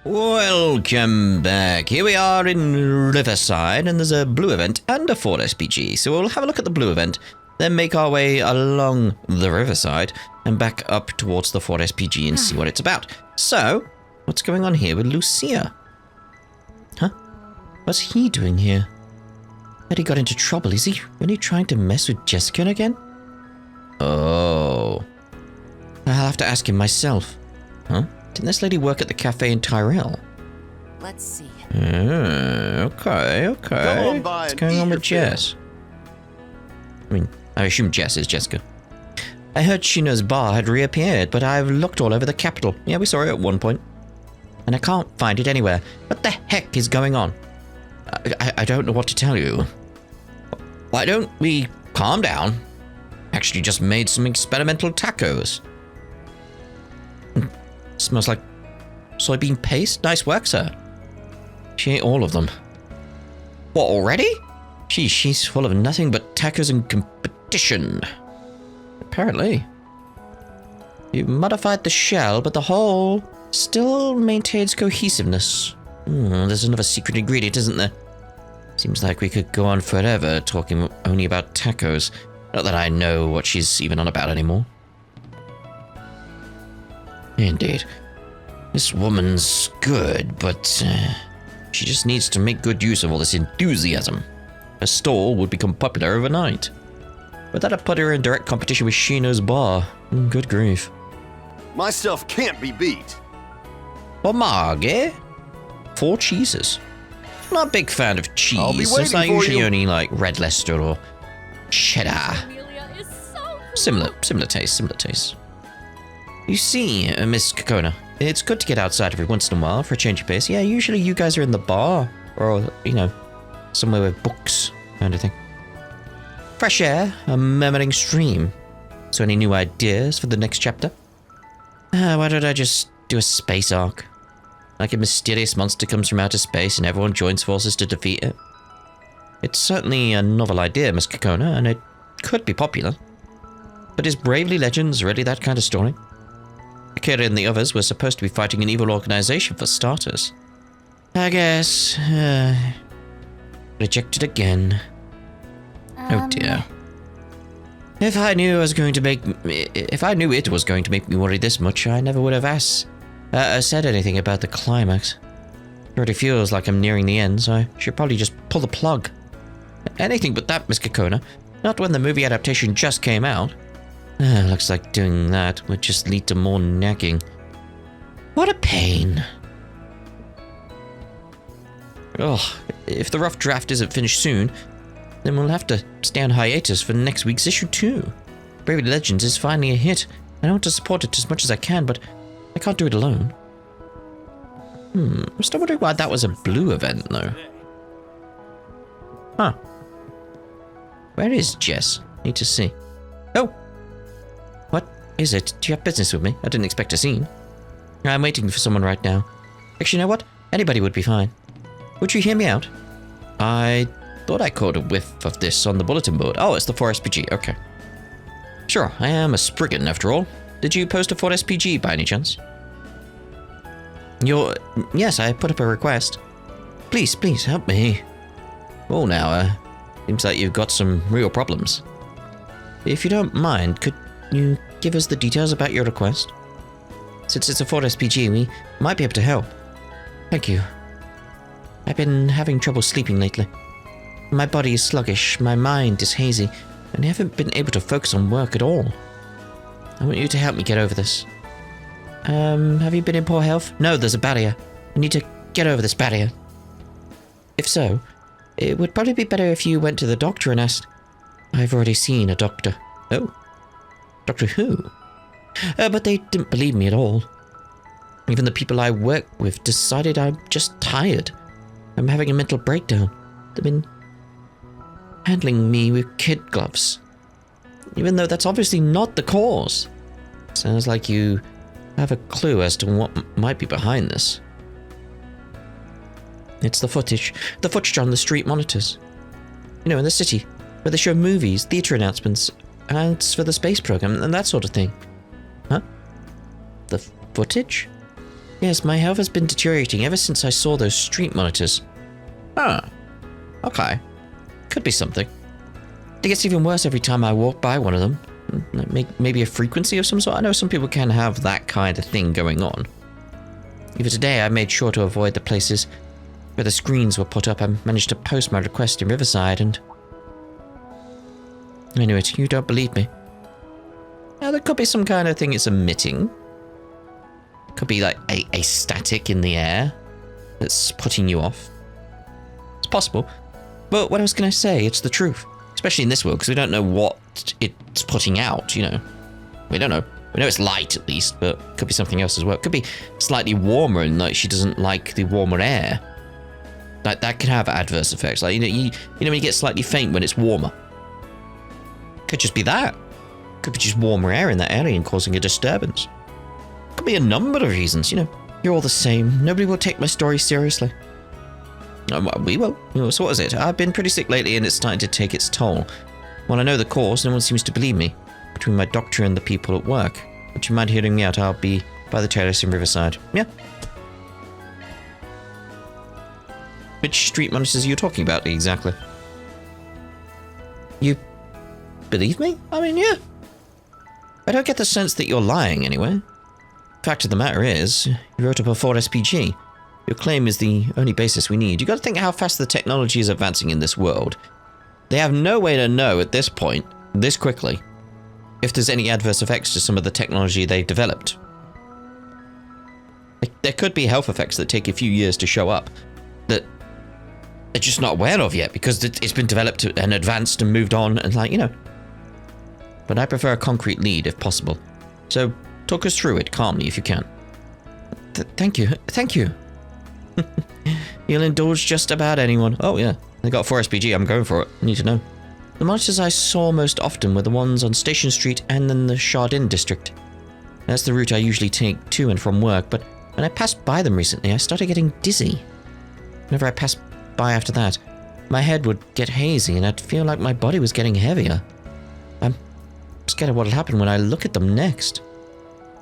Welcome back. Here we are in Riverside, and there's a blue event and a Ford SPG. So we'll have a look at the blue event, then make our way along the Riverside and back up towards the Ford SPG and see what it's about. So, what's going on here with Lucia? Huh? What's he doing here? That he got into trouble. Is he really trying to mess with Jessica again? Oh. I'll have to ask him myself. Huh? Didn't this lady work at the cafe in Tyrell? Let's see. Okay. Come on by What's and going eat on your with Jess? I mean, I assume Jess is Jessica. I heard Shino's bar had reappeared, but I've looked all over the capital. Yeah, we saw it at one point. And I can't find it anywhere. What the heck is going on? I don't know what to tell you. Why don't we calm down? Actually just made some experimental tacos. Smells like soybean paste. Nice work, sir. She ate all of them. What, already? She's full of nothing but tacos and competition. Apparently. You modified the shell, but the whole still maintains cohesiveness. There's another secret ingredient, isn't there? Seems like we could go on forever talking only about tacos. Not that I know what she's even on about anymore. Indeed. This woman's good, but she just needs to make good use of all this enthusiasm. Her stall would become popular overnight. But that'd put her in direct competition with Shino's bar. Good grief. My stuff can't be beat. Pomage? 4 cheeses. Not a big fan of cheese. I'll be waiting I for usually you. only like red Leicester or cheddar. Amelia is so cool. Similar taste. You see, Miss Kokona, it's good to get outside every once in a while for a change of pace. Yeah, usually you guys are in the bar or, somewhere with books kind of thing. Fresh air, a murmuring stream. So any new ideas for the next chapter? Why don't I just do a space arc? Like a mysterious monster comes from outer space and everyone joins forces to defeat it. It's certainly a novel idea, Miss Kokona, and it could be popular. But is Bravely Legends really that kind of story? Akira and the others were supposed to be fighting an evil organization for starters. I guess, rejected again. Oh dear. If I knew it was going to make me worry this much, I never would have said anything about the climax. It already feels like I'm nearing the end, so I should probably just pull the plug. Anything but that, Miss Kokona. Not when the movie adaptation just came out. Looks like doing that would just lead to more nagging. What a pain. Oh, if the rough draft isn't finished soon, then we'll have to stay on hiatus for next week's issue too. Bravely Legends is finally a hit. I want to support it as much as I can, but I can't do it alone. I'm still wondering why that was a blue event though. Huh. Where is Jess? Need to see. Oh! What is it? Do you have business with me? I didn't expect a scene. I'm waiting for someone right now. Actually, you know what? Anybody would be fine. Would you hear me out? I thought I caught a whiff of this on the bulletin board. Oh, it's the 4SPG. Okay. Sure, I am a Spriggan after all. Did you post a 4SPG by any chance? Yes, I put up a request. Please, help me. Oh, now, seems like you've got some real problems. If you don't mind, could you give us the details about your request? Since it's a 4SPG, we might be able to help. Thank you. I've been having trouble sleeping lately. My body is sluggish, my mind is hazy, and I haven't been able to focus on work at all. I want you to help me get over this. Have you been in poor health? No, there's a barrier. I need to get over this barrier. If so, it would probably be better if you went to the doctor and asked. I've already seen a doctor. Oh. Doctor who? But they didn't believe me at all. Even the people I work with decided I'm just tired. I'm having a mental breakdown. They've been handling me with kid gloves. Even though that's obviously not the cause. Sounds like you have a clue as to what might be behind this. It's the footage on the street monitors. In the city, where they show movies, theatre announcements, ads for the space program, and that sort of thing. Huh? The footage? Yes, my health has been deteriorating ever since I saw those street monitors. Ah, okay. Could be something. It gets even worse every time I walk by one of them. Maybe a frequency of some sort? I know some people can have that kind of thing going on. Even today, I made sure to avoid the places where the screens were put up. I managed to post my request in Riverside and... Anyway, you don't believe me. Now, there could be some kind of thing it's emitting. Could be like a static in the air that's putting you off. It's possible. But what I was going to say, it's the truth. Especially in this world, because we don't know what it's putting out, you know. We don't know. We know it's light, at least, but it could be something else as well. It could be slightly warmer, and like she doesn't like the warmer air. Like, that could have adverse effects. Like, you know when you get slightly faint when it's warmer. Could just be that. Could be just warmer air in that area and causing a disturbance. Could be a number of reasons, you know. You're all the same. Nobody will take my story seriously. We will. So what is it? I've been pretty sick lately and it's starting to take its toll. Well, I know the cause, no one seems to believe me. Between my doctor and the people at work. Would you mind hearing me out? I'll be by the terrace in Riverside. Yeah. Which street monitors are you talking about exactly? You believe me? I mean, yeah. I don't get the sense that you're lying anyway. Fact of the matter is, you wrote up a 4SPG. Your claim is the only basis we need. You gotta think how fast the technology is advancing in this world. They have no way to know at this point, this quickly, if there's any adverse effects to some of the technology they've developed. There could be health effects that take a few years to show up, that they're just not aware of yet, because it's been developed and advanced and moved on, and like, you know. But I prefer a concrete lead if possible. So, talk us through it calmly if you can. Thank you. Thank you. You'll indulge just about anyone. Oh yeah, they got 4SPG, I'm going for it. I need to know. The monitors I saw most often were the ones on Station Street and in the Chardin district. That's the route I usually take to and from work, but when I passed by them recently, I started getting dizzy. Whenever I passed by after that, my head would get hazy and I'd feel like my body was getting heavier. I'm scared of what'll happen when I look at them next.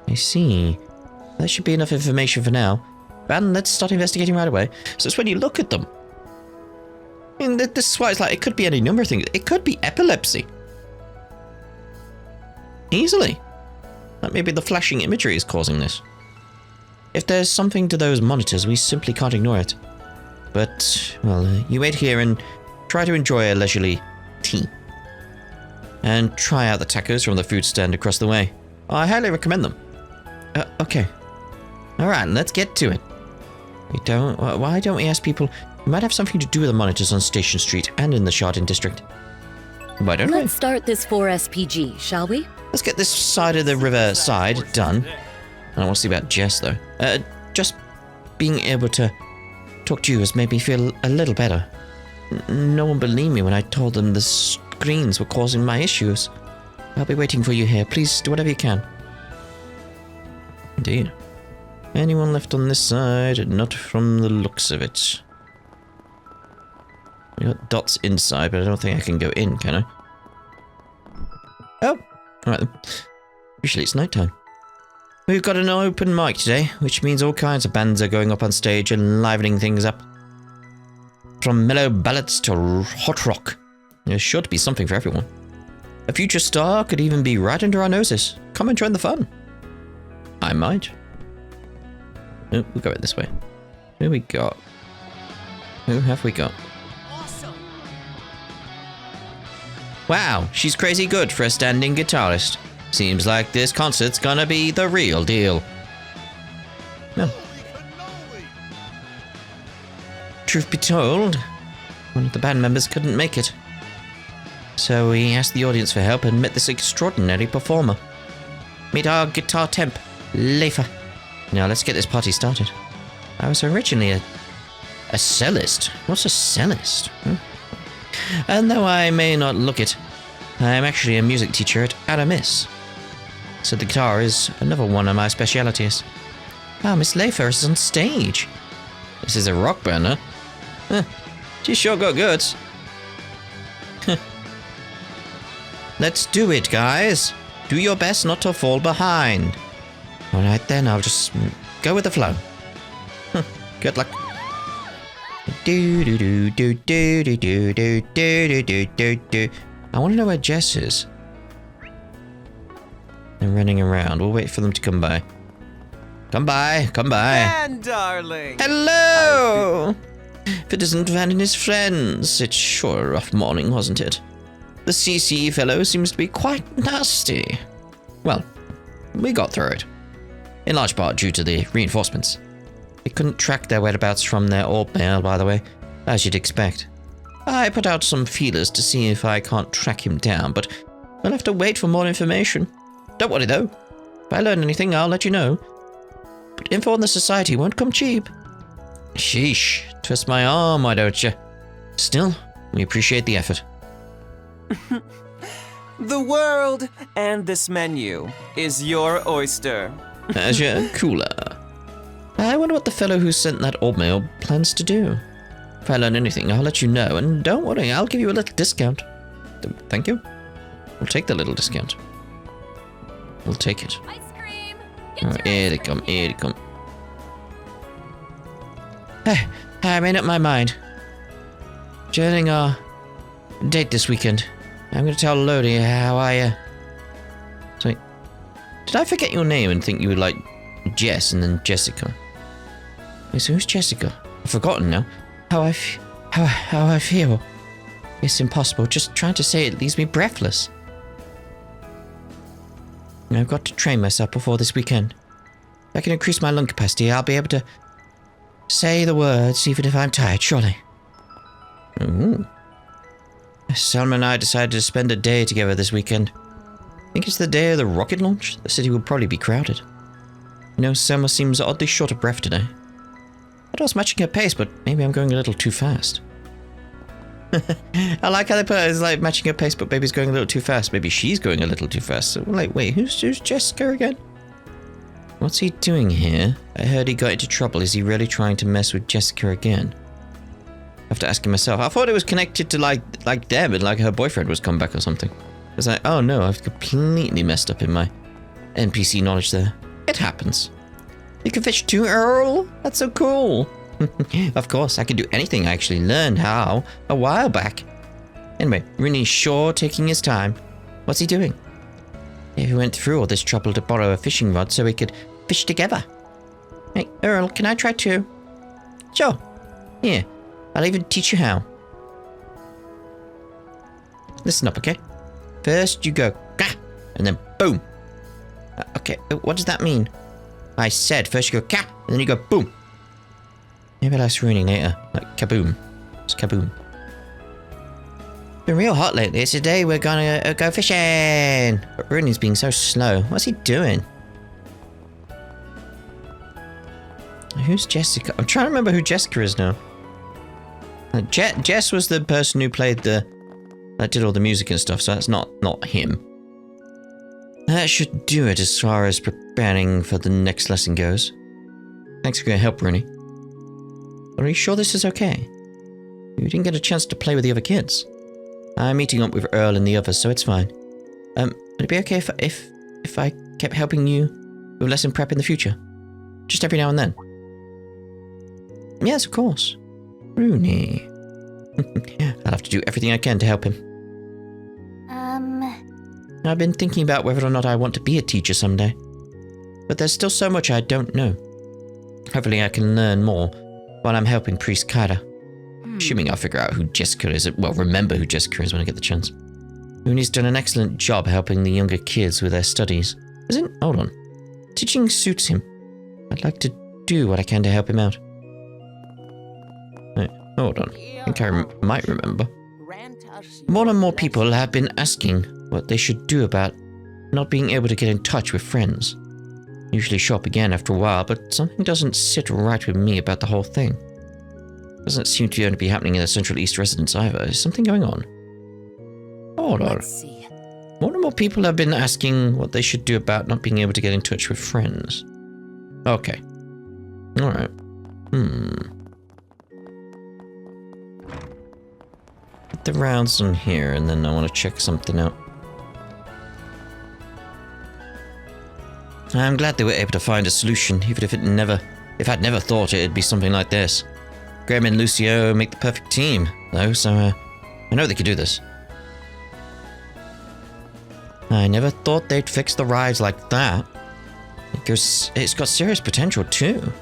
I see. That should be enough information for now. And let's start investigating right away. So it's when you look at them. I mean, this is why it's like, it could be any number of things. It could be epilepsy. Easily. Like maybe the flashing imagery is causing this. If there's something to those monitors, we simply can't ignore it. But, well, you wait here and try to enjoy a leisurely tea. And try out the tacos from the food stand across the way. I highly recommend them. Okay. Alright, let's get to it. Why don't we ask people who might have something to do with the monitors on Station Street and in the Chardin district? Why don't we? Let's start this 4SPG, shall we? Let's get this side of the river side done. I don't want to see about Jess, though. Just being able to talk to you has made me feel a little better. No one believed me when I told them the screens were causing my issues. I'll be waiting for you here. Please do whatever you can. Indeed. Anyone left on this side? Not from the looks of it. We got dots inside, but I don't think I can go in, can I? Oh! Alright then. Usually it's nighttime. We've got an open mic today, which means all kinds of bands are going up on stage and livening things up. From mellow ballads to hot rock. There's sure to be something for everyone. A future star could even be right under our noses. Come and join the fun. I might. Oh, we'll go it this way. Who we got? Who have we got? Awesome. Wow, she's crazy good for a standing guitarist. Seems like this concert's gonna be the real deal. No. Truth be told, one of the band members couldn't make it. So we asked the audience for help and met this extraordinary performer. Meet our guitar temp, Leifer. Now let's get this party started. I was originally a cellist. What's a cellist? And though I may not look it, I am actually a music teacher at Aramis. So the guitar is another one of my specialities. Ah, Miss Leifer is on stage. This is a rock band, huh? She sure got goods. Let's do it, guys. Do your best not to fall behind. Alright then, I'll just go with the flow. Good luck. Do do do do do do do do do do do do. I want to know where Jess is. They're running around. We'll wait for them to come by. Come by, come by. And darling. Hello! If it isn't Van and his friends, it's sure a rough morning, wasn't it? The CCE fellow seems to be quite nasty. Well, we got through it. In large part due to the reinforcements. We couldn't track their whereabouts from their orb mail, by the way, as you'd expect. I put out some feelers to see if I can't track him down, but we'll have to wait for more information. Don't worry though. If I learn anything, I'll let you know. But info on the society won't come cheap. Sheesh, twist my arm, why don't you? Still, we appreciate the effort. The world and this menu is your oyster. Azure Cooler. I wonder what the fellow who sent that orb mail plans to do. If I learn anything, I'll let you know, and don't worry, I'll give you a little discount. Thank you. We'll take the little discount. We'll take it. Ice cream! Alright, here they come, here they come. I made up my mind. During our date this weekend, I'm going to tell Lodi how Sorry. Did I forget your name and think you were like Jess and then Jessica? Wait, so who's Jessica? I've forgotten now. How I feel. It's impossible. Just trying to say it leaves me breathless. I've got to train myself before this weekend. If I can increase my lung capacity, I'll be able to say the words even if I'm tired, surely. Ooh. Selma and I decided to spend a day together this weekend. I think it's the day of the rocket launch. The city will probably be crowded. You know, Selma seems oddly short of breath today. I was matching her pace, but maybe I'm going a little too fast. I like how they put it as like matching her pace, but baby's going a little too fast. Maybe she's going a little too fast. So, like, wait, who's Jessica again? What's he doing here? I heard he got into trouble. Is he really trying to mess with Jessica again? I have to ask him myself. I thought it was connected to like Deb and like her boyfriend was come back or something. I was like, oh no, I've completely messed up in my NPC knowledge there. It happens. You can fish too, Earl? That's so cool. Of course, I can do anything. I actually learned how a while back. Anyway, Rooney's sure taking his time. What's he doing? He went through all this trouble to borrow a fishing rod so we could fish together. Hey, Earl, can I try too? Sure. Here, I'll even teach you how. Listen up, okay? First you go, gah, and then boom. Okay, what does that mean? I said first you go, gah, and then you go, boom. Maybe that's ruining later. Like, kaboom. It's kaboom. Been real hot lately. It's a day we're gonna go fishing. But Rooney's being so slow. What's he doing? Who's Jessica? I'm trying to remember who Jessica is now. Jess was the person who played that did all the music and stuff, so that's not him. That should do it as far as preparing for the next lesson goes. Thanks for your help, Rooney. Are you sure this is okay? You didn't get a chance to play with the other kids. I'm meeting up with Earl and the others, so it's fine. Would it be okay if I kept helping you with lesson prep in the future? Just every now and then. Yes, of course. Rooney. I'll have to do everything I can to help him. I've been thinking about whether or not I want to be a teacher someday. But there's still so much I don't know. Hopefully I can learn more while I'm helping Priest Kaida. Assuming I'll figure out who Jessica is. Well, remember who Jessica is when I get the chance. Rooney's done an excellent job helping the younger kids with their studies. Hold on. Teaching suits him. I'd like to do what I can to help him out. Wait, hold on. I think I might remember. More and more people have been asking what they should do about not being able to get in touch with friends. Usually show up again after a while, but something doesn't sit right with me about the whole thing. Doesn't seem to only be happening in the Central East residence either. Is something going on? Hold on. Let's see. More and more people have been asking what they should do about not being able to get in touch with friends. Okay. Alright. Put the rounds on here, and then I want to check something out. I'm glad they were able to find a solution, even if I'd never thought it'd be something like this. Graham and Lucio make the perfect team, though, so I know they could do this. I never thought they'd fix the rides like that. It's got serious potential, too.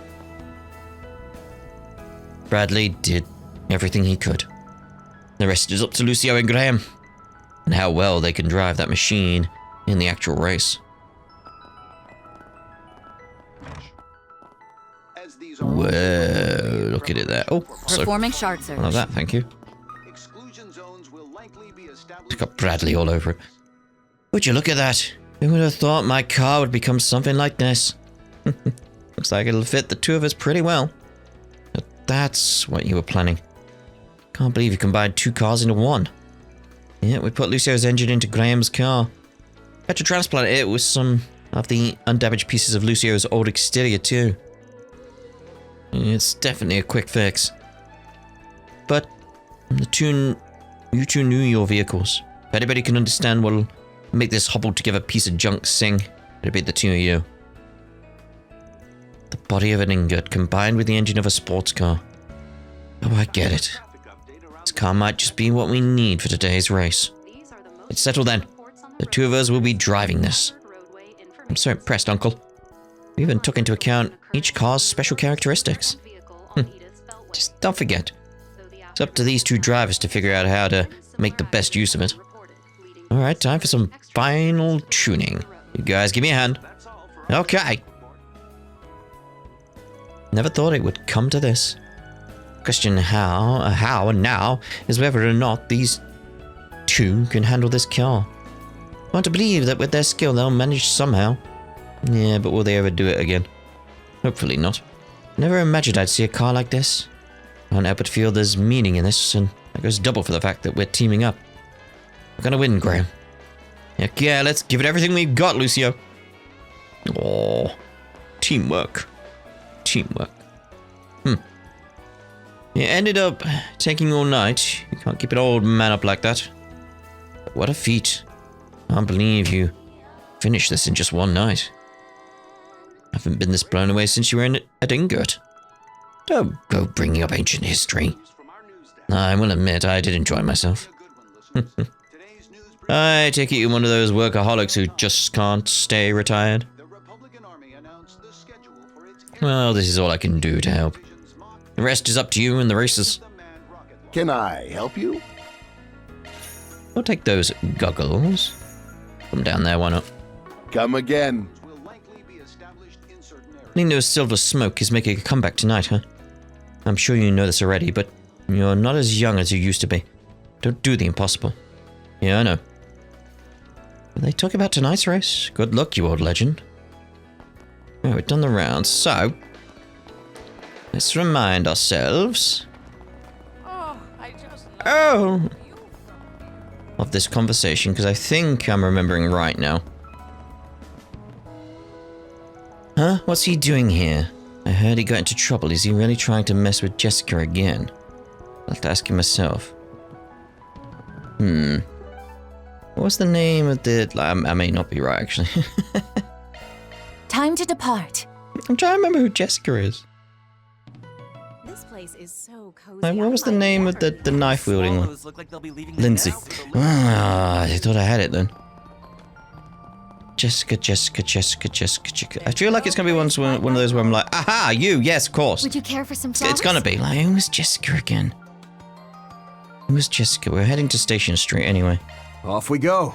Bradley did everything he could. The rest is up to Lucio and Graham, and how well they can drive that machine in the actual race. Whoa, look at it there. Oh, Performing shard I search. love that, thank you. It's got Bradley all over it. Would you look at that? Who would have thought my car would become something like this? Looks like it'll fit the two of us pretty well. But that's what you were planning. Can't believe you combined two cars into one. Yeah, we put Lucio's engine into Graham's car. Had to transplant it with some of the undamaged pieces of Lucio's old exterior too. It's definitely a quick fix. But you two knew your vehicles. If anybody can understand what'll make this hobbled together piece of junk sing, it'd be the two of you. The body of an ingot combined with the engine of a sports car. Oh, I get it. This car might just be what we need for today's race. It's settled then. The two of us will be driving this. I'm so impressed, Uncle. We even took into account each car's special characteristics. Just don't forget. It's up to these two drivers to figure out how to make the best use of it. Alright, time for some final tuning. You guys give me a hand. Okay. Never thought it would come to this. Question how and now is whether or not these two can handle this car. I want to believe that with their skill they'll manage somehow. Yeah, but will they ever do it again? Hopefully not. Never imagined I'd see a car like this. I can't help but feel there's meaning in this, and that goes double for the fact that we're teaming up. We're gonna win, Graham. Heck yeah, let's give it everything we've got, Lucio. Oh, teamwork. Teamwork. It ended up taking all night. You can't keep an old man up like that. But what a feat. I can't believe you finished this in just one night. I haven't been this blown away since you were at Ingert. Don't go bringing up ancient history. I will admit, I did enjoy myself. I take it you're one of those workaholics who just can't stay retired. Well, this is all I can do to help. The rest is up to you and the races. Can I help you? I'll take those goggles. Come down there, why not? Come again. Nino's silver smoke is making a comeback tonight, huh? I'm sure you know this already, but you're not as young as you used to be. Don't do the impossible. Yeah, I know. Are they talking about tonight's race? Good luck, you old legend. Right, we've done the rounds, so let's remind ourselves of this conversation, because I think I'm remembering right now. Huh? What's he doing here? I heard he got into trouble. Is he really trying to mess with Jessica again? I'll have to ask him myself. What's the name of the... I may not be right, actually. Time to depart. I'm trying to remember who Jessica is. This place is so cozy. Like, what was the name of the knife-wielding one? Look like they'll be leaving the Lindsay. nest with the loot. Ah, I thought I had it then. Jessica. I feel like it's gonna be one of those where I'm like, aha, you, yes, of course. Would you care for some flowers? It's gonna be. Like, who was Jessica again? Who was Jessica? We're heading to Station Street anyway. Off we go.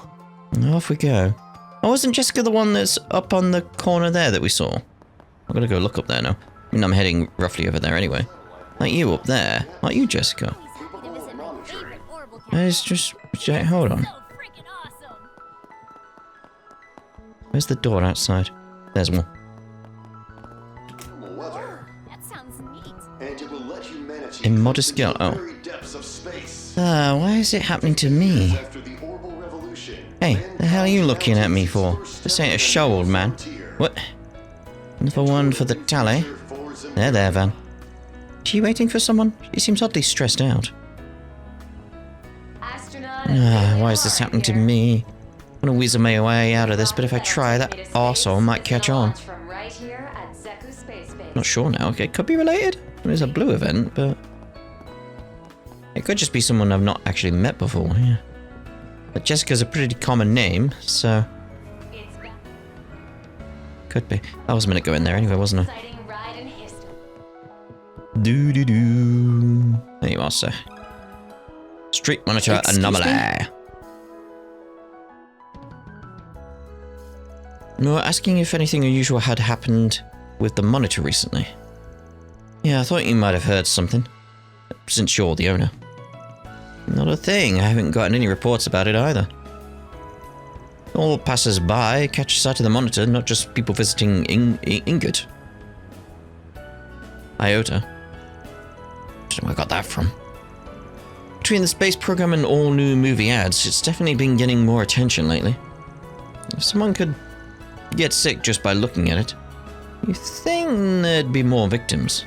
Off we go. Oh, wasn't Jessica the one that's up on the corner there that we saw? I'm gonna go look up there now. I mean, I'm heading roughly over there anyway. Like you up there. Aren't you, Jessica? It's just... Hold on. Where's the door outside? There's one. That sounds neat. And it will let humanity Immodest girl. Oh. Why is it happening to me? Hey, the hell are you looking at me for? This ain't a show, old man. What? Another one for the tally? There, Van. Is she waiting for someone? She seems oddly stressed out. Why is this happening to me? want to weasel my way out of this, but if I try, that arsehole might catch on. Not sure now. Okay, it could be related. There's a blue event, but it could just be someone I've not actually met before. Yeah. But Jessica's a pretty common name, so could be. I was meant to go in there anyway, wasn't I? Do do do. There you are, sir. Street monitor Excuse anomaly. me? No, asking if anything unusual had happened with the monitor recently. Yeah, I thought you might have heard something, since you're the owner. Not a thing. I haven't gotten any reports about it either. All passers-by catch sight of the monitor, not just people visiting Ingot. Iota. Don't know where I got that from. Between the space program and all new movie ads, it's definitely been getting more attention lately. If someone could get sick just by looking at it, you think there'd be more victims.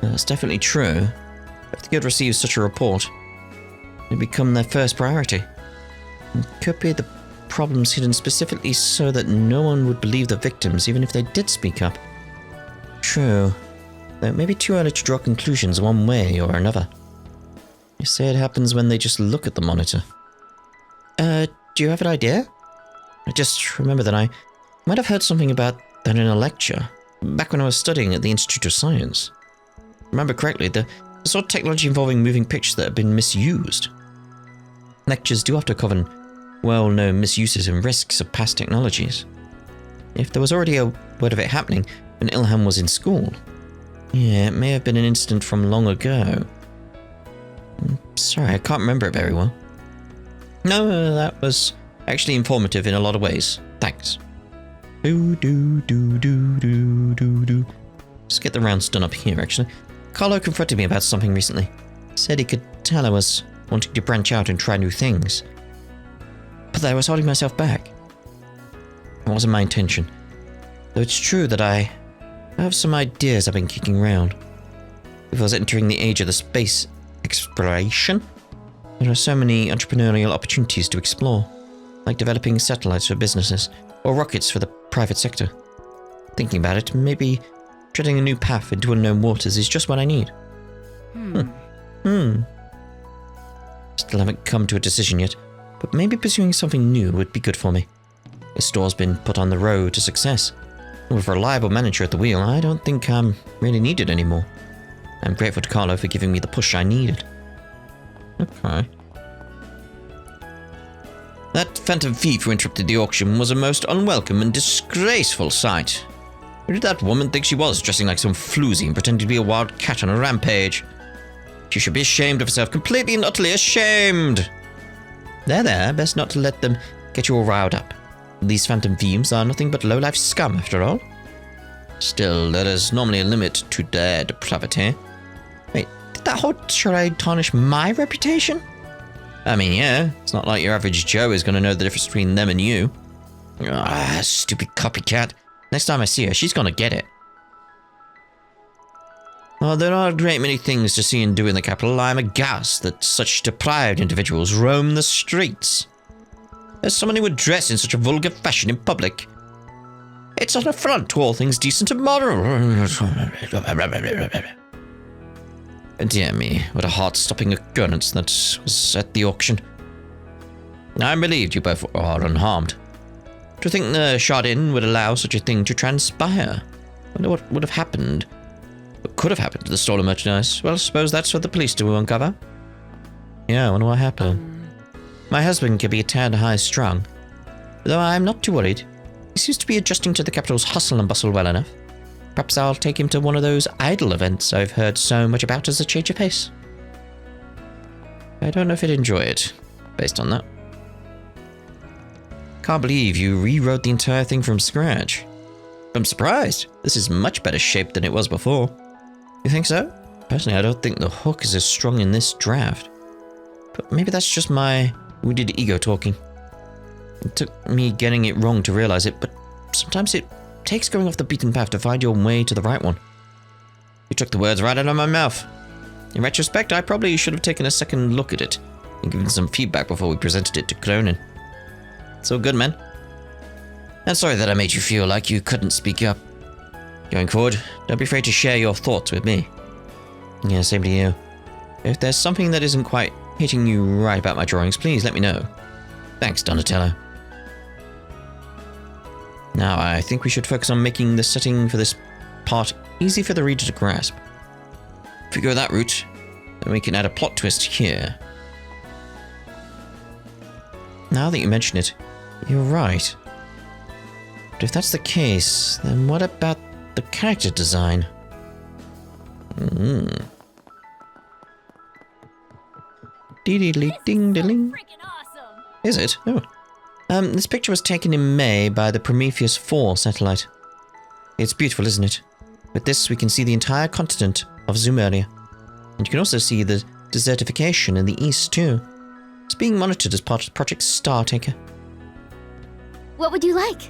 That's definitely true. If they could receive such a report, it'd become their first priority. It could be the problems hidden specifically so that no one would believe the victims, even if they did speak up. True. Though it may be too early to draw conclusions one way or another. You say it happens when they just look at the monitor. Do you have an idea? I just remember that I might have heard something about that in a lecture, back when I was studying at the Institute of Science. Remember correctly, the sort of technology involving moving pictures that have been misused. Lectures do often cover well-known misuses and risks of past technologies. If there was already a word of it happening when Ilham was in school, yeah, it may have been an incident from long ago. Sorry, I can't remember it very well. No, that was actually informative in a lot of ways. Thanks. Do do do do do do do. Let's get the rounds done up here, actually. Carlo confronted me about something recently. Said he could tell I was wanting to branch out and try new things. But that I was holding myself back. It wasn't my intention. Though it's true that I have some ideas I've been kicking around. If I was entering the age of the space exploration, there are so many entrepreneurial opportunities to explore, like developing satellites for businesses or rockets for the private sector. Thinking about it, maybe treading a new path into unknown waters is just what I need. Still haven't come to a decision yet, but maybe pursuing something new would be good for me. This store's been put on the road to success. With a reliable manager at the wheel, I don't think I'm really needed anymore. I'm grateful to Carlo for giving me the push I needed. Okay. That phantom thief who interrupted the auction was a most unwelcome and disgraceful sight. Who did that woman think she was, dressing like some floozy and pretending to be a wild cat on a rampage? She should be ashamed of herself, completely and utterly ashamed. There, best not to let them get you all riled up. These phantom thieves are nothing but low-life scum, after all. Still, there is normally a limit to their depravity. Wait, did that whole charade tarnish my reputation? I mean, yeah, it's not like your average Joe is going to know the difference between them and you. Ah, stupid copycat. Next time I see her, she's going to get it. While there are a great many things to see and do in the capital, I am aghast that such deprived individuals roam the streets. As someone who would dress in such a vulgar fashion in public, it's an affront to all things decent and moral. Dear me, what a heart-stopping occurrence that was at the auction. I'm relieved you both are unharmed. To think the Chardin would allow such a thing to transpire. I wonder what would have happened. What could have happened to the stolen merchandise? Well, I suppose that's for the police to uncover. Yeah, I wonder what happened. My husband can be a tad high-strung, though I'm not too worried. He seems to be adjusting to the capital's hustle and bustle well enough. Perhaps I'll take him to one of those idle events I've heard so much about as a change of pace. I don't know if he'd enjoy it, based on that. Can't believe you rewrote the entire thing from scratch. I'm surprised. This is much better shape than it was before. You think so? Personally, I don't think the hook is as strong in this draft. But maybe that's just my wounded ego talking. It took me getting it wrong to realize it, but sometimes it takes going off the beaten path to find your way to the right one. You took the words right out of my mouth. In retrospect, I probably should have taken a second look at it and given some feedback before we presented it to Cronin. It's all good, man. I'm sorry that I made you feel like you couldn't speak up. Going forward, don't be afraid to share your thoughts with me. Yeah, same to you. If there's something that isn't quite hitting you right about my drawings, please let me know. Thanks, Donatello. Now, I think we should focus on making the setting for this part easy for the reader to grasp. If we go that route, then we can add a plot twist here. Now that you mention it, you're right. But if that's the case, then what about the character design? Dee-dee-ding-ding. Is it? Oh. This picture was taken in May by the Prometheus 4 satellite. It's beautiful, isn't it? With this, we can see the entire continent of Zumeria. And you can also see the desertification in the east, too. It's being monitored as part of Project Startaker. What would you like?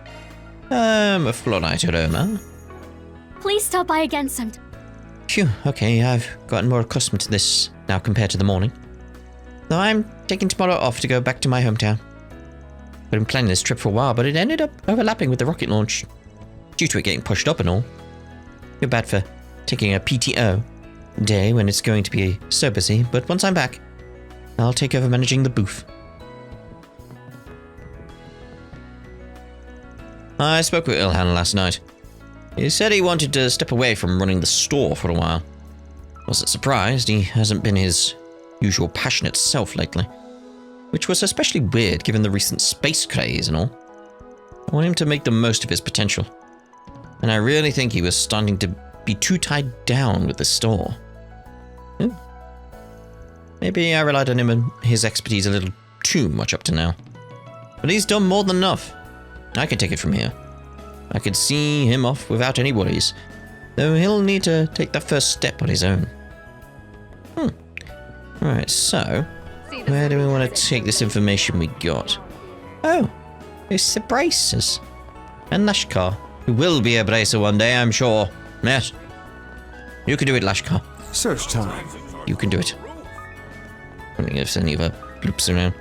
A fluorite aroma. Please stop by again sometime. Phew, okay, I've gotten more accustomed to this now compared to the morning. Though I'm taking tomorrow off to go back to my hometown. I've been planning this trip for a while, but it ended up overlapping with the rocket launch, due to it getting pushed up and all. Feel bad for taking a PTO day when it's going to be so busy, but once I'm back, I'll take over managing the booth. I spoke with Ilhan last night. He said he wanted to step away from running the store for a while. Wasn't surprised, he hasn't been his usual passionate self lately. Which was especially weird given the recent space craze and all. I want him to make the most of his potential. And I really think he was starting to be too tied down with the store. Maybe I relied on him and his expertise a little too much up to now. But he's done more than enough. I can take it from here. I could see him off without any worries, though he'll need to take that first step on his own. Right, so, where do we want to take this information we got? Oh, it's the Bracers. And Lashkar, who will be a Bracer one day, I'm sure. Yes. You can do it, Lashkar. Search time. You can do it. I don't think if any of her bloops around.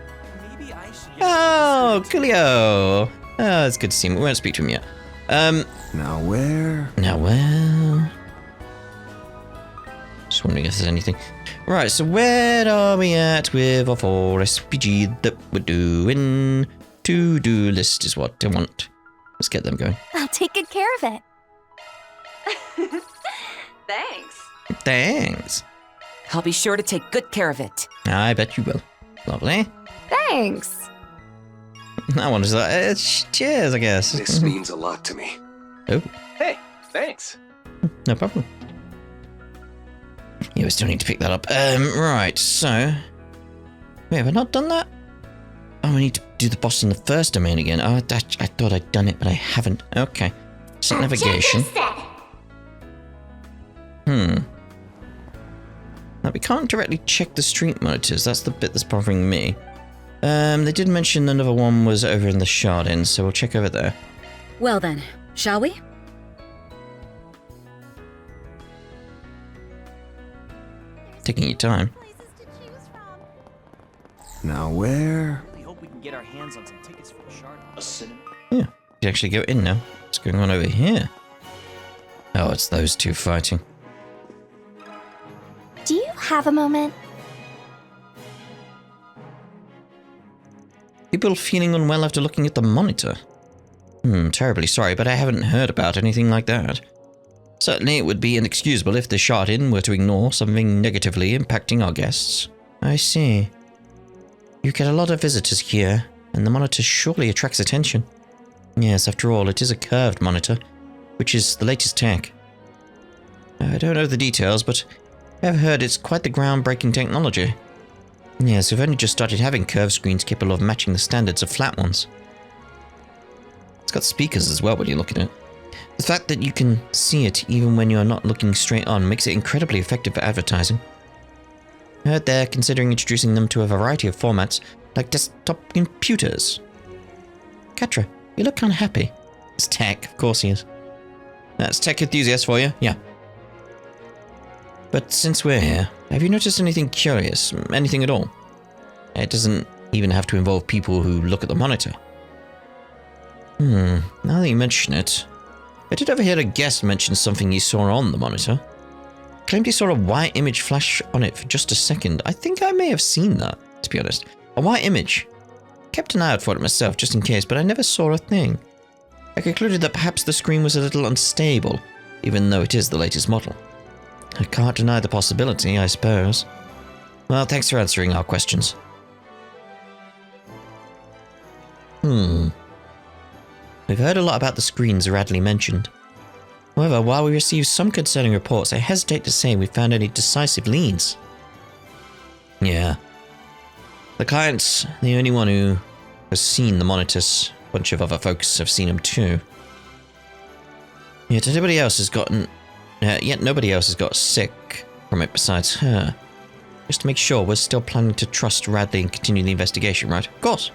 Oh, Coolio! Oh, it's good to see him. We won't speak to him yet. Now where? Now, well... Just wondering if there's anything. Right, so where are we at with our 4SPG that we're doing? To-do list is what I want. Let's get them going. I'll take good care of it. Thanks. Thanks. I'll be sure to take good care of it. I bet you will. Lovely. Thanks. I want to say, cheers, I guess. This means a lot to me. Oh, Hey, thanks. no problem. Yeah, we still need to pick that up. Right, so... Wait, have I not done that? Oh, we need to do the boss in the first domain again. Oh, I thought I'd done it, but I haven't. Okay. Set navigation. Now, we can't directly check the street monitors. That's the bit that's bothering me. They did mention another one was over in the Shard Inn, so we'll check over there. Well then, shall we? Taking your time. Now where? I hope we can get our hands on some tickets for the Shard. Yeah, you can actually go in now. What's going on over here? Oh, it's those two fighting. Do you have a moment? People feeling unwell after looking at the monitor. Terribly sorry, but I haven't heard about anything like that. Certainly it would be inexcusable if the Shard Inn were to ignore something negatively impacting our guests. I see. You get a lot of visitors here, and the monitor surely attracts attention. Yes, after all, it is a curved monitor, which is the latest tech. I don't know the details, but I've heard it's quite the groundbreaking technology. Yes, we've only just started having curved screens capable of matching the standards of flat ones. It's got speakers as well when you look at it. The fact that you can see it even when you're not looking straight on makes it incredibly effective for advertising. I heard they're considering introducing them to a variety of formats, like desktop computers. Katra, you look kind of happy. It's tech, of course he is. That's tech enthusiast for you, yeah. But since we're here, have you noticed anything curious? Anything at all? It doesn't even have to involve people who look at the monitor. Now that you mention it, I did overhear a guest mention something he saw on the monitor. Claimed he saw a white image flash on it for just a second. I think I may have seen that, to be honest. A white image. Kept an eye out for it myself, just in case, but I never saw a thing. I concluded that perhaps the screen was a little unstable, even though it is the latest model. I can't deny the possibility, I suppose. Well, thanks for answering our questions. We've heard a lot about the screens Radley mentioned. However, while we received some concerning reports, I hesitate to say we found any decisive leads. Yeah. The client's the only one who has seen the monitors. A bunch of other folks have seen them too. Yet nobody else has got sick from it besides her. Just to make sure, we're still planning to trust Radley and continue the investigation, right? Of course.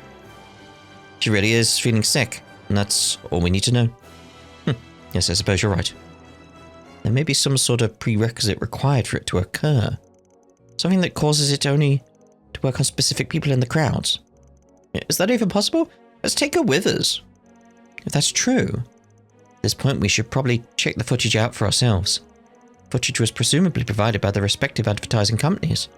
She really is feeling sick, and that's all we need to know. Yes, I suppose you're right. There may be some sort of prerequisite required for it to occur. Something that causes it only to work on specific people in the crowds. Is that even possible? Let's take her with us. If that's true, at this point we should probably check the footage out for ourselves. Footage was presumably provided by the respective advertising companies.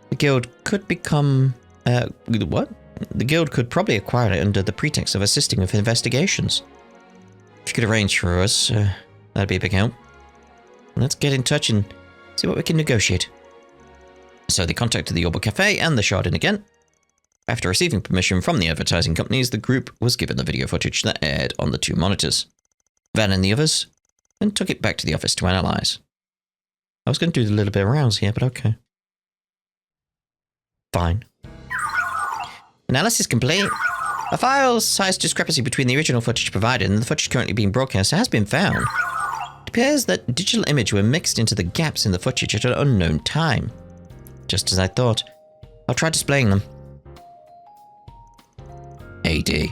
The guild could become... what? The guild could probably acquire it under the pretext of assisting with investigations. If you could arrange for us, that'd be a big help. Let's get in touch and see what we can negotiate. So they contacted the Orbital Cafe and the Chardin again. After receiving permission from the advertising companies, the group was given the video footage that aired on the two monitors. Van and the others then took it back to the office to analyze. I was going to do a little bit of rounds here, but okay. Fine. Analysis complete. A file-size discrepancy between the original footage provided and the footage currently being broadcast has been found. It appears that digital images were mixed into the gaps in the footage at an unknown time. Just as I thought. I'll try displaying them. AD.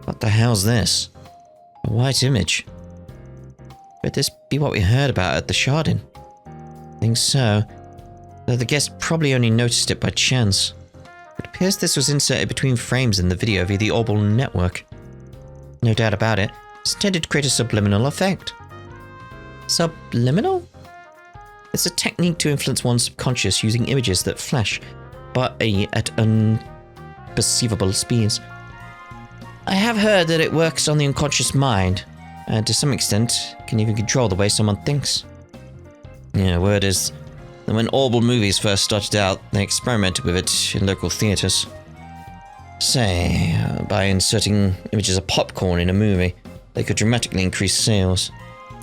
What the hell's this? A white image. Could this be what we heard about at the Chardin? I think so. Though the guest probably only noticed it by chance. It appears this was inserted between frames in the video via the Orbital network. No doubt about it, it's intended to create a subliminal effect. Subliminal? It's a technique to influence one's subconscious using images that flash, but at unperceivable speeds. I have heard that it works on the unconscious mind, and to some extent can even control the way someone thinks. Yeah, word is that when Orbital movies first started out, they experimented with it in local theaters. Say, by inserting images of popcorn in a movie, they could dramatically increase sales.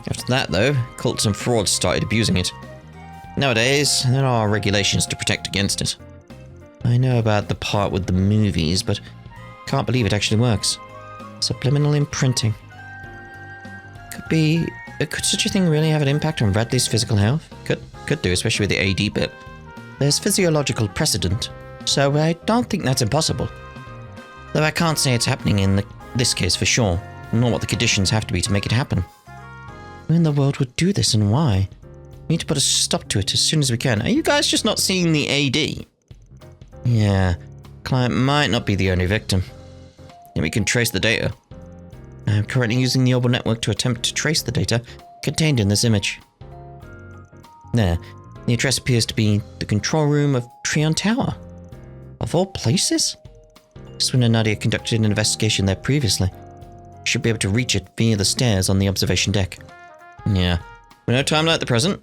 After that, though, cults and frauds started abusing it. Nowadays, there are regulations to protect against it. I know about the part with the movies, but can't believe it actually works. Subliminal imprinting. Could such a thing really have an impact on Radley's physical health? Could do, especially with the AD bit. There's physiological precedent, so I don't think that's impossible. Though I can't say it's happening in this case for sure, nor what the conditions have to be to make it happen. Who in the world would do this and why? We need to put a stop to it as soon as we can. Are you guys just not seeing the AD? Yeah, client might not be the only victim. And we can trace the data. I'm currently using the Orbital network to attempt to trace the data contained in this image. There, the address appears to be the control room of Trion Tower. Of all places? Swin and Nadia conducted an investigation there previously. Should be able to reach it via the stairs on the observation deck. Yeah, with no time like the present.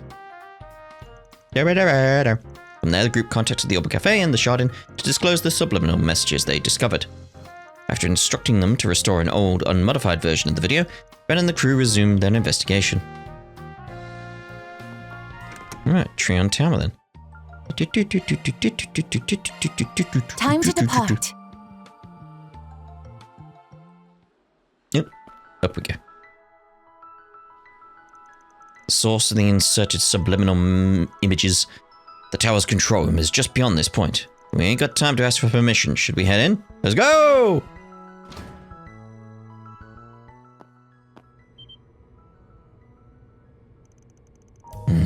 From there, the group contacted the Orbital Cafe and the Chardin to disclose the subliminal messages they discovered. After instructing them to restore an old, unmodified version of the video, Ben and the crew resumed their investigation. Alright, Trion Tower then. Time to depart. Yep, up we go. The source of the inserted subliminal images. The tower's control room is just beyond this point. We ain't got time to ask for permission. Should we head in? Let's go!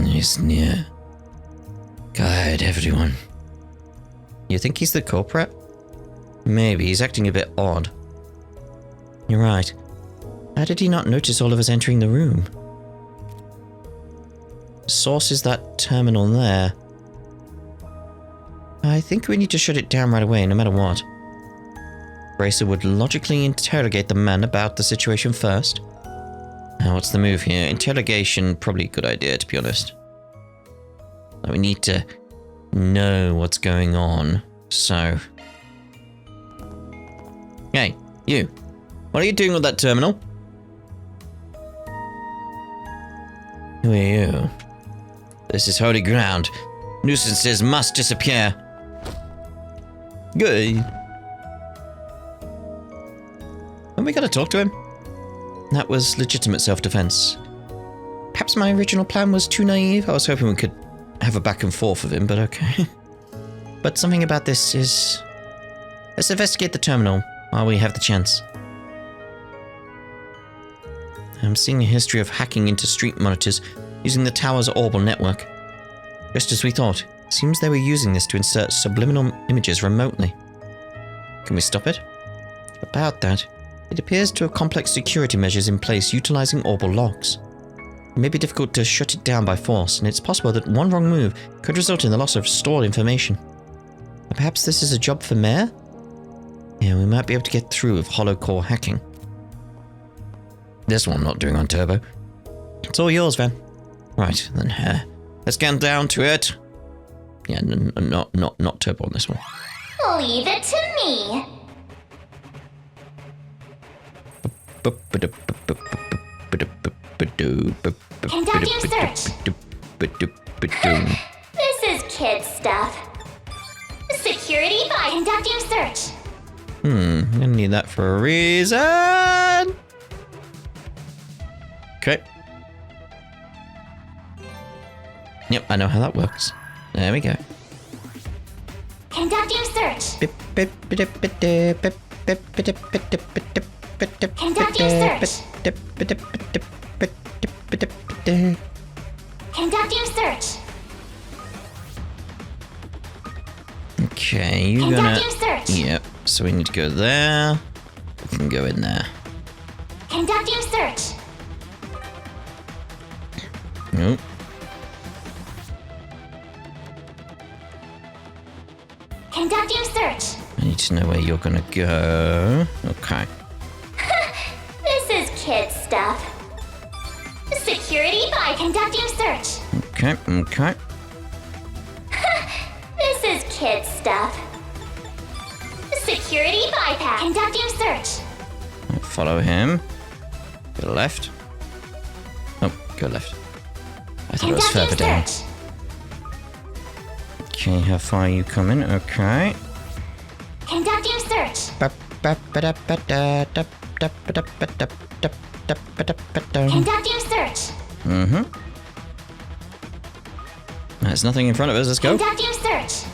He's near. Guide everyone. You think he's the culprit? Maybe. He's acting a bit odd. You're right. How did he not notice all of us entering the room? Source is that terminal there. I think we need to shut it down right away, no matter what. Bracer would logically interrogate the man about the situation first. Now, what's the move here? Interrogation, probably a good idea, to be honest. We need to know what's going on, so... Hey, you. What are you doing with that terminal? Who are you? This is holy ground. Nuisances must disappear. Good. When we gotta talk to him? That was legitimate self-defense. Perhaps my original plan was too naive. I was hoping we could have a back and forth with him, but okay. But something about this is... Let's investigate the terminal while we have the chance. I'm seeing a history of hacking into street monitors using the tower's orbal network. Just as we thought. Seems they were using this to insert subliminal images remotely. Can we stop it? About that, it appears to have complex security measures in place utilizing orbal locks. It may be difficult to shut it down by force, and it's possible that one wrong move could result in the loss of stored information. Perhaps this is a job for Mayor? Yeah, we might be able to get through with hollow core hacking. This one I'm not doing on turbo. It's all yours, Van. Right, then, let's get down to it. Yeah, not turbo on this one. Leave it to me. Conducting search. This is kid stuff. Security by conducting search. I'm gonna need that for a reason. Okay. Yep, I know how that works. There we go. Conducting search. Conducting search. Conducting search. Okay, you're gonna... Conducting search. Yep, so we need to go there. We can go in there. Conducting search. Nope. Conducting search. I need to know where you're gonna go. Okay. This is kid stuff. Security by conducting search. Okay, okay. This is kid stuff. Security bypass. Conducting search. Follow him. Go left. Oh, go left. I thought it was further down. Search. Okay, how far are you coming? Okay. Conducting search. Conducting search. There's nothing in front of us. Let's go. Conducting search.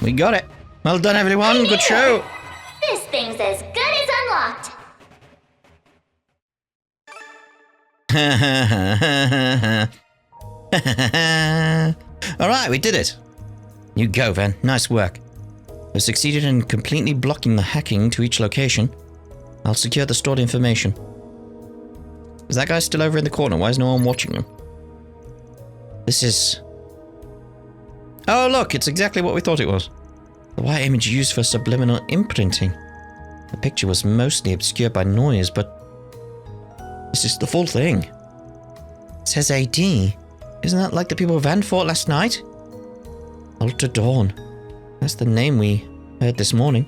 We got it. Well done, everyone. Good show. This thing's as good as unlocked. All right, we did it. You go, Van. Nice work. We've succeeded in completely blocking the hacking to each location. I'll secure the stored information. Is that guy still over in the corner? Why is no one watching him? This is... Oh, look, it's exactly what we thought it was. The white image used for subliminal imprinting. The picture was mostly obscured by noise, but... This is the full thing. It says AD. Isn't that like the people Van fought last night? Ultra Dawn. That's the name we heard this morning.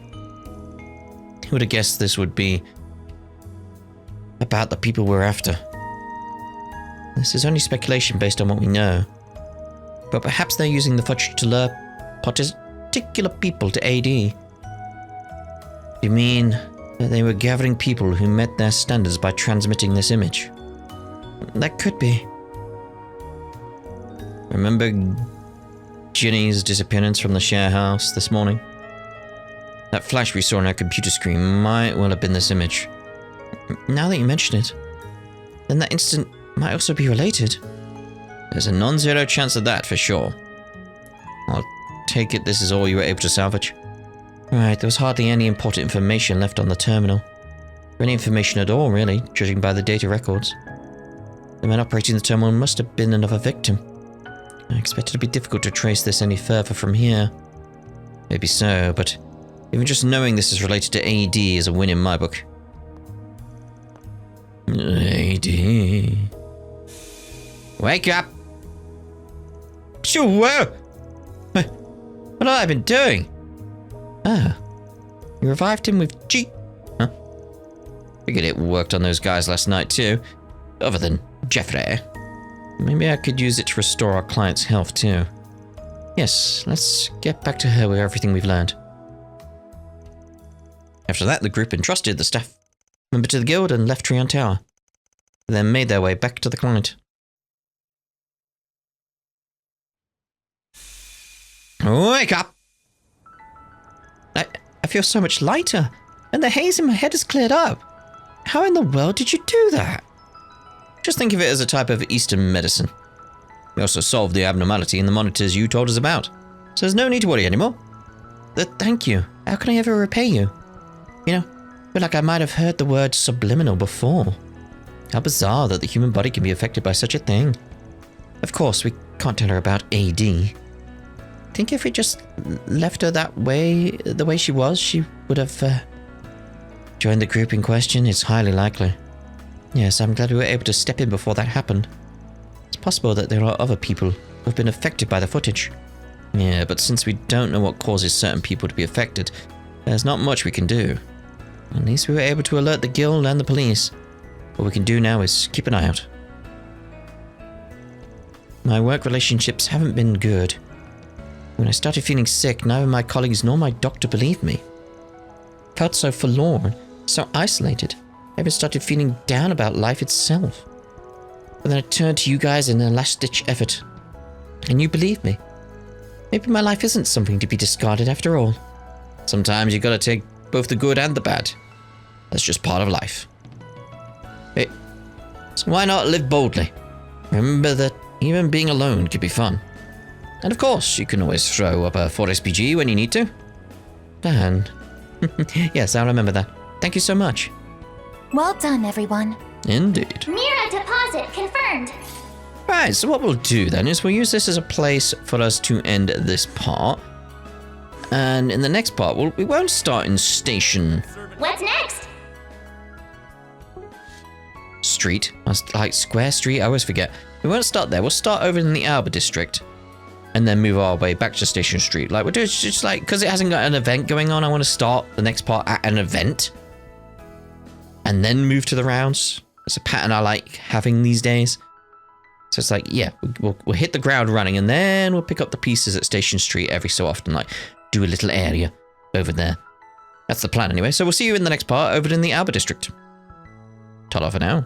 Who would have guessed this would be about the people we're after? This is only speculation based on what we know. But perhaps they're using the footage to lure particular people to AD. You mean that they were gathering people who met their standards by transmitting this image? That could be. Remember Ginny's disappearance from the share house this morning? That flash we saw on our computer screen might well have been this image. Now that you mention it, then that incident might also be related. There's a non-zero chance of that for sure. I'll take it this is all you were able to salvage. Right, there was hardly any important information left on the terminal. or any information at all, really, judging by the data records. The man operating the terminal must have been another victim. I expect it'll be difficult to trace this any further from here. Maybe so, but even just knowing this is related to AD is a win in my book. AD. Wake up! Sure. What have I been doing? Ah, you revived him with G. Huh? Figured it worked on those guys last night too. Other than Jeffrey. Maybe I could use it to restore our client's health too. Yes, let's get back to her with everything we've learned. After that, the group entrusted the staff member to the guild and left Trion Tower. They then made their way back to the client. Wake up! I feel so much lighter, and the haze in my head has cleared up. How in the world did you do that? Just think of it as a type of Eastern medicine. We also solved the abnormality in the monitors you told us about, so there's no need to worry anymore. Thank you. How can I ever repay you? You know, I feel like I might have heard the word subliminal before. How bizarre that the human body can be affected by such a thing. Of course, we can't tell her about AD. Think if we just left her that way, the way she was, she would have joined the group in question. It's highly likely. Yes, I'm glad we were able to step in before that happened. It's possible that there are other people who have been affected by the footage. Yeah, but since we don't know what causes certain people to be affected, there's not much we can do. At least we were able to alert the guild and the police. What we can do now is keep an eye out. My work relationships haven't been good. When I started feeling sick, neither my colleagues nor my doctor believed me. I felt so forlorn, so isolated. I even started feeling down about life itself. But then I turned to you guys in a last-ditch effort. And you believed me. Maybe my life isn't something to be discarded after all. Sometimes you gotta take both the good and the bad. That's just part of life. Hey, so why not live boldly? Remember that even being alone can be fun. And of course, you can always throw up a 4SPG when you need to. Dan. Yes, I'll remember that. Thank you so much. Well done, everyone. Mira Indeed. deposit confirmed. Right, so what we'll do then is we'll use this as a place for us to end this part. And in the next part, we won't start in Station What's next? Street. Like Square Street, I always forget. We won't start there. We'll start over in the Alba District. And then move our way back to Station Street. Like, we'll do it just like, because it hasn't got an event going on, I want to start the next part at an event. And then move to the rounds. It's a pattern I like having these days. So it's like, yeah, we'll hit the ground running, and then we'll pick up the pieces at Station Street every so often. Like, do a little area over there. That's the plan anyway. So we'll see you in the next part over in the Alba District. Ta-da for now.